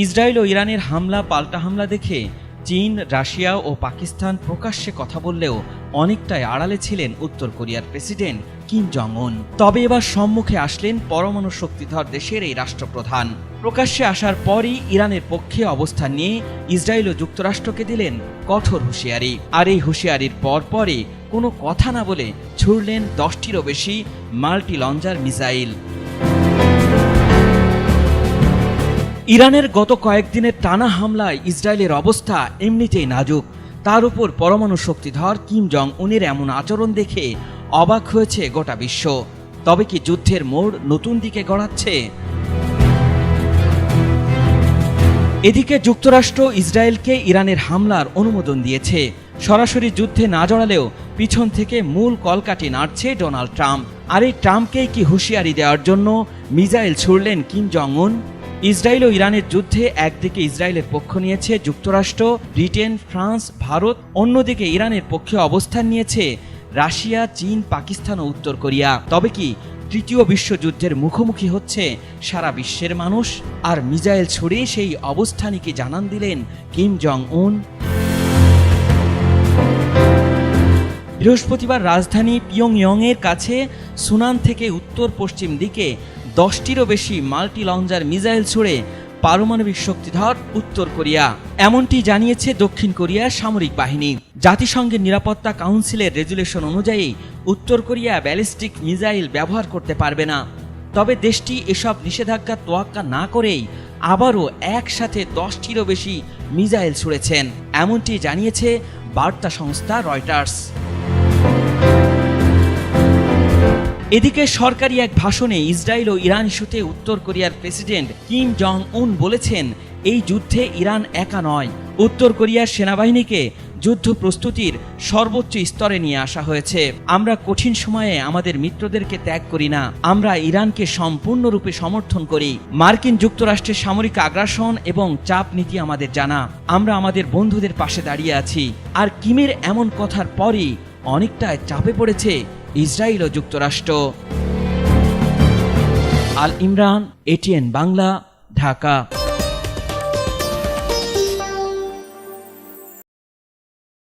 Israel ও ইরানের হামলা পাল্টা হামলা দেখে চীন, রাশিয়া ও পাকিস্তান প্রকাশ্যে কথা বললেও অনেকটাই আড়ালে ছিলেন উত্তর কোরিয়ার প্রেসিডেন্ট কিম জং উন। তবে এবার সম্মুখে আসলেন পরমাণু শক্তিধর দেশের এই রাষ্ট্রপ্রধান। প্রকাশ্যে আসার পরই ইরানের পক্ষে অবস্থান নিয়ে ইসরায়েল ও যুক্তরাষ্ট্রকে দিলেন কঠোর হুঁশিয়ারি। আর এই হুঁশিয়ারির পরপরই কোনো কথা না বলে ছুড়লেন 10টিরও বেশি মাল্টি লঞ্চার মিসাইল। ইরানের গত কয়েকদিনের টানা হামলায় ইসরায়েলের অবস্থা এমনিতেই নাজুক। তার উপর পরমাণু শক্তিধর কিম জং উনের এমন আচরণ দেখে অবাক হয়েছে গোটা বিশ্ব। তবে কি যুদ্ধের মোড় নতুন দিকে গড়াচ্ছে? এদিকে যুক্তরাষ্ট্র ইসরায়েলকে ইরানের হামলার অনুমোদন দিয়েছে। সরাসরি যুদ্ধে না জড়ালেও পিছন থেকে মূল কলকাঠি নাড়ছে ডোনাল্ড ট্রাম্প। আর এই ট্রাম্পকেই কি হুঁশিয়ারি দেওয়ার জন্য মিসাইল ছুড়লেন কিম জং উন? ইসরায়েল ও ইরানের যুদ্ধে একদিকে ইসরায়েলের পক্ষ নিয়েছে যুক্তরাষ্ট্র, ব্রিটেন, ফ্রান্স, ভারত, অন্যদিকে ইরানের পক্ষে অবস্থান নিয়েছে রাশিয়া, চীন, পাকিস্তান ও উত্তর কোরিয়া। তবে কি তৃতীয় বিশ্বযুদ্ধের মুখোমুখি হচ্ছে সারা বিশ্বের মানুষ? আর মিসাইল ছুড়ে সেই অবস্থানই কি জানান দিলেন কিম জং উন? বৃহস্পতিবার রাজধানী পিয়ংইয়ংয়ের কাছে সুনান থেকে উত্তর পশ্চিম দিকে 10টিরও বেশি মাল্টি লঞ্চার মিসাইল ছুড়ে পারমাণবিক শক্তিধর উত্তর কোরিয়া। এমনটি জানিয়েছে দক্ষিণ কোরিয়ার সামরিক বাহিনী। জাতিসংঘের নিরাপত্তা কাউন্সিলের রেজুলেশন অনুযায়ী উত্তর কোরিয়া ব্যালিস্টিক মিসাইল ব্যবহার করতে পারবে না। তবে দেশটি এসব নিষেধাজ্ঞা তোয়াক্কা না করেই আবারও একসাথে 10টিরও বেশি মিসাইল ছুড়েছেন, এমনটি জানিয়েছে বার্তা সংস্থা রয়টার্স। এদিকে সরকারি এক ভাষণে ইসরায়েল ও ইরান ইস্যুতে উত্তর কোরিয়ার প্রেসিডেন্ট কিম জং উন বলেছেন, এই যুদ্ধে ইরান একা নয়। উত্তর কোরিয়ার সেনাবাহিনীকে যুদ্ধ প্রস্তুতির সর্বোচ্চ স্তরে নিয়ে আসা হয়েছে। আমরা কঠিন সময়ে আমাদের মিত্রদেরকে ত্যাগ করি না, আমরা ইরানকে সম্পূর্ণরূপে সমর্থন করি। মার্কিন যুক্তরাষ্ট্রের সামরিক আগ্রাসন এবং চাপ নীতি আমাদের জানা। আমরা আমাদের বন্ধুদের পাশে দাঁড়িয়ে আছি। আর কিমের এমন কথার পরই অনেকটাই চাপে পড়েছে ইসরায়েল ও যুক্তরাষ্ট্র। আল ইমরান, এটিএন বাংলা, ঢাকা।